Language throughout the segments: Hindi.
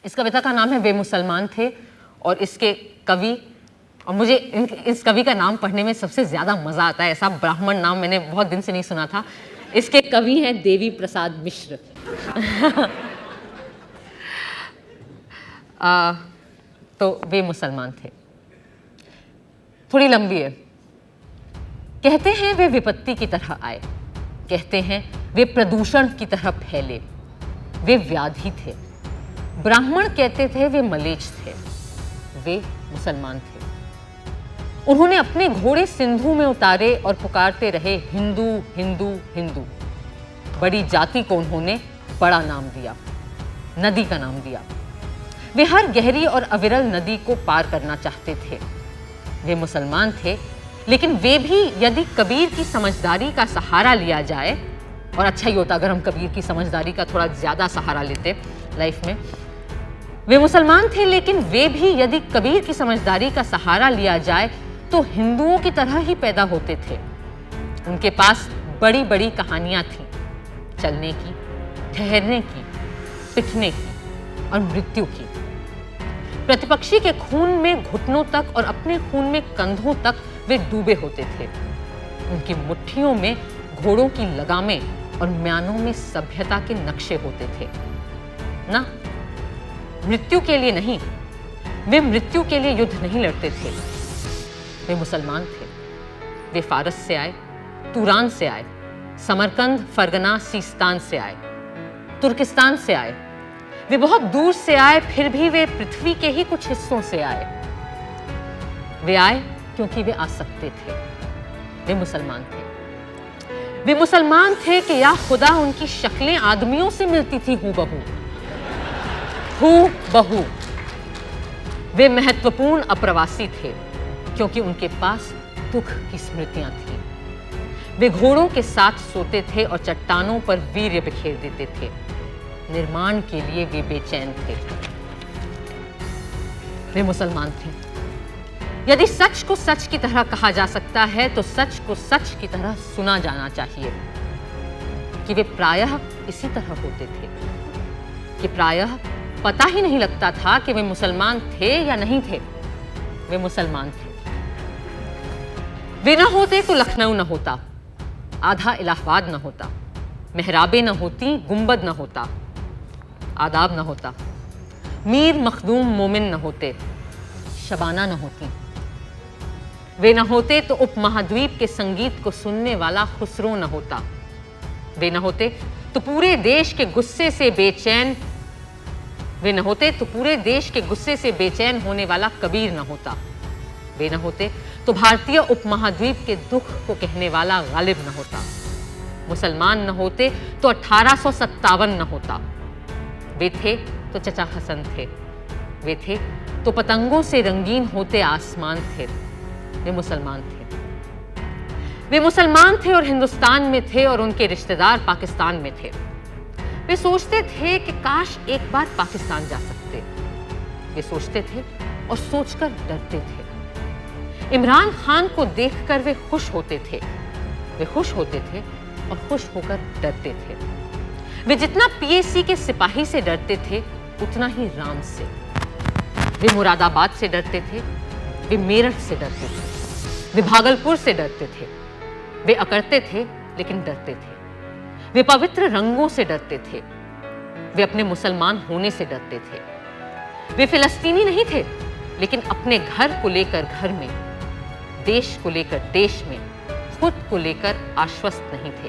इस कविता का नाम है वे मुसलमान थे और इसके कवि, और मुझे इस कवि का नाम पढ़ने में सबसे ज़्यादा मज़ा आता है, ऐसा ब्राह्मण नाम मैंने बहुत दिन से नहीं सुना था। इसके कवि हैं देवी प्रसाद मिश्र। तो वे मुसलमान थे, थोड़ी लंबी है। कहते हैं वे विपत्ति की तरह आए, कहते हैं वे प्रदूषण की तरह फैले, वे व्याधि थे। ब्राह्मण कहते थे वे मलेच्छ थे, वे मुसलमान थे। उन्होंने अपने घोड़े सिंधु में उतारे और पुकारते रहे हिंदू हिंदू हिंदू। बड़ी जाति को उन्होंने बड़ा नाम दिया, नदी का नाम दिया। वे हर गहरी और अविरल नदी को पार करना चाहते थे। वे मुसलमान थे, लेकिन वे भी यदि कबीर की समझदारी का सहारा लिया जाए, और अच्छा ही होता अगर हम कबीर की समझदारी का थोड़ा ज़्यादा सहारा लेते लाइफ में। वे मुसलमान थे, लेकिन वे भी यदि कबीर की समझदारी का सहारा लिया जाए तो हिंदुओं की तरह ही पैदा होते थे। उनके पास बड़ी बड़ी कहानियाँ थीं, चलने की, ठहरने की, पिटने की और मृत्यु की। प्रतिपक्षी के खून में घुटनों तक और अपने खून में कंधों तक वे डूबे होते थे। उनकी मुट्ठियों में घोड़ों की लगामें और म्यानों में सभ्यता के नक्शे होते थे। ना, मृत्यु के लिए नहीं, वे मृत्यु के लिए युद्ध नहीं लड़ते थे। वे मुसलमान थे। वे फारस से आए, तुरान से आए, समरकंद, फरगना, सीस्तान से आए, तुर्किस्तान से आए। वे बहुत दूर से आए, फिर भी वे पृथ्वी के ही कुछ हिस्सों से आए। वे आए क्योंकि वे आ सकते थे। वे मुसलमान थे। वे मुसलमान थे कि या खुदा उनकी शक्लें आदमियों से मिलती थी हूबहू, हूबहू। वे महत्वपूर्ण अप्रवासी थे क्योंकि उनके पास दुख की स्मृतियां थीं। वे घोड़ों के साथ सोते थे और चट्टानों पर वीर्य बिखेर देते थे। निर्माण के लिए वे बेचैन थे। वे मुसलमान थे। यदि सच को सच की तरह कहा जा सकता है तो सच को सच की तरह सुना जाना चाहिए कि वे प्रायः इसी तरह होते थे, कि प्रायः पता ही नहीं लगता था कि वे मुसलमान थे या नहीं थे। वे मुसलमान थे। वे न होते तो लखनऊ न होता, आधा इलाहाबाद न होता, मेहराबें न होती, गुंबद न होता, आदाब न होता, मीर मखदूम मोमिन न होते, शबाना न होती। वे न होते तो उपमहाद्वीप के संगीत को सुनने वाला खुसरो न होता। वे न होते तो पूरे देश के गुस्से से बेचैन वे न होते तो पूरे देश के गुस्से से बेचैन होने वाला कबीर न होता। वे न होते तो भारतीय उपमहाद्वीप के दुख को कहने वाला गालिब न होता। मुसलमान न होते तो 1857 न होता। वे थे तो चचा हसन थे। वे थे तो पतंगों से रंगीन होते आसमान थे। वे मुसलमान थे। वे मुसलमान थे और हिंदुस्तान में थे और उनके रिश्तेदार पाकिस्तान में थे। वे सोचते थे कि काश एक बार पाकिस्तान जा सकते। वे सोचते थे और सोचकर डरते थे। इमरान खान को देखकर वे खुश होते थे। वे खुश होते थे और खुश होकर डरते थे। वे जितना पीएसी के सिपाही से डरते थे उतना ही राम से। वे मुरादाबाद से डरते थे, वे मेरठ से डरते थे, वे भागलपुर से डरते थे। वे अकड़ते थे लेकिन डरते थे। वे पवित्र रंगों से डरते थे। वे अपने मुसलमान होने से डरते थे। वे फिलिस्तीनी नहीं थे, लेकिन अपने घर को लेकर घर में, देश को लेकर देश में, खुद को लेकर आश्वस्त नहीं थे।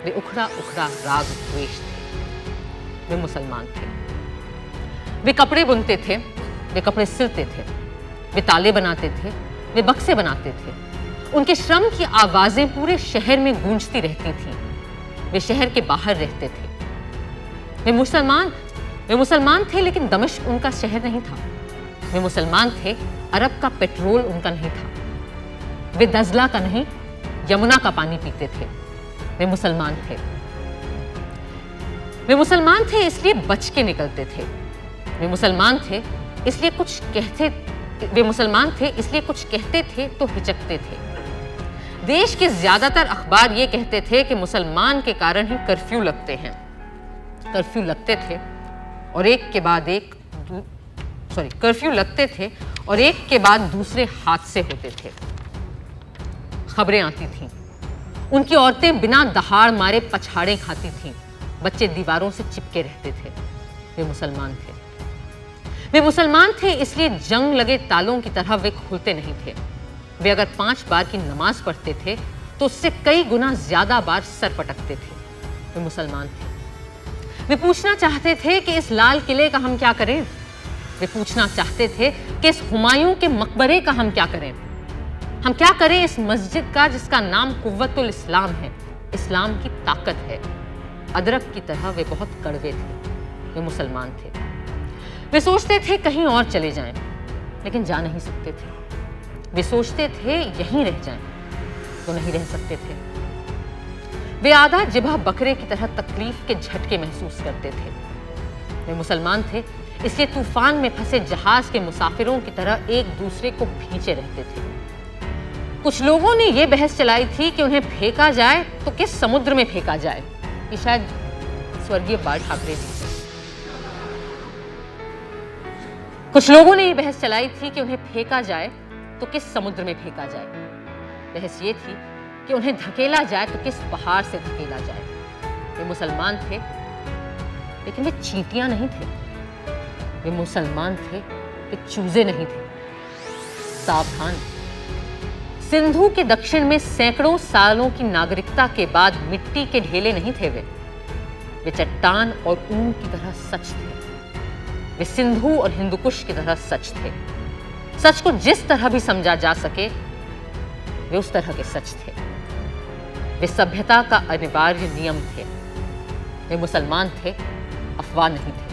वे उखड़ा उखड़ा राग द्वेष थे। वे मुसलमान थे। वे कपड़े बुनते थे, वे कपड़े सिलते थे, वे ताले बनाते थे, वे बक्से बनाते थे। उनके श्रम की आवाजें पूरे शहर में गूंजती रहती थीं। वे शहर के बाहर रहते थे। वे मुसलमान थे, लेकिन दमिश्क उनका शहर नहीं था। वे मुसलमान थे, अरब का पेट्रोल उनका नहीं था। वे दजला का नहीं, यमुना का पानी पीते थे। वे मुसलमान थे। वे मुसलमान थे इसलिए बच के निकलते थे। वे मुसलमान थे इसलिए कुछ कहते थे तो हिचकते थे। देश के ज्यादातर अखबार ये कहते थे कि मुसलमान के कारण ही कर्फ्यू लगते हैं। कर्फ्यू लगते थे और एक के बाद एक कर्फ्यू लगते थे और एक के बाद दूसरे हादसे होते थे। खबरें आती थीं, उनकी औरतें बिना दहाड़ मारे पछाड़े खाती थीं, बच्चे दीवारों से चिपके रहते थे। वे मुसलमान थे। वे मुसलमान थे, इसलिए जंग लगे तालों की तरह वे खुलते नहीं थे। वे अगर 5 बार की नमाज पढ़ते थे तो उससे कई गुना ज्यादा बार सर पटकते थे। वे मुसलमान थे। वे पूछना चाहते थे कि इस लाल किले का हम क्या करें। वे पूछना चाहते थे कि इस हुमायूं के मकबरे का हम क्या करें। हम क्या करें इस मस्जिद का जिसका नाम कुव्वतुल इस्लाम है, इस्लाम की ताकत है। अदरक की तरह वे बहुत कड़वे थे। वे मुसलमान थे। वे सोचते थे कहीं और चले जाएं, लेकिन जा नहीं सकते थे। वे सोचते थे यहीं रह जाएं, तो नहीं रह सकते थे। वे आधा जिबा बकरे की तरह तकलीफ के झटके महसूस करते थे। वे मुसलमान थे, इसलिए तूफान में फंसे जहाज के मुसाफिरों की तरह एक दूसरे को खींचे रहते थे। कुछ लोगों ने यह बहस चलाई थी कि उन्हें फेंका जाए तो किस समुद्र में फेंका जाए। ये शायद स्वर्गीय बाल ठाकरे जी थे। कुछ लोगों ने यह बहस चलाई थी कि उन्हें फेंका जाए तो किस समुद्र में फेंका जाए। बहस ये थी कि उन्हें धकेला जाए तो किस पहाड़ से धकेला जाए। वे मुसलमान थे, लेकिन वे चींटियां नहीं थे। वे मुसलमान थे, वे चूजे नहीं थे। सावधान, सिंधु के दक्षिण में सैकड़ों सालों की नागरिकता के बाद मिट्टी के ढेले नहीं थे। वे चट्टान और ऊन की तरह सच थे। वे सिंधु और हिंदुकुश की तरह सच थे। सच को जिस तरह भी समझा जा सके वे उस तरह के सच थे। वे सभ्यता का अनिवार्य नियम थे। वे मुसलमान थे, अफवाह नहीं थे।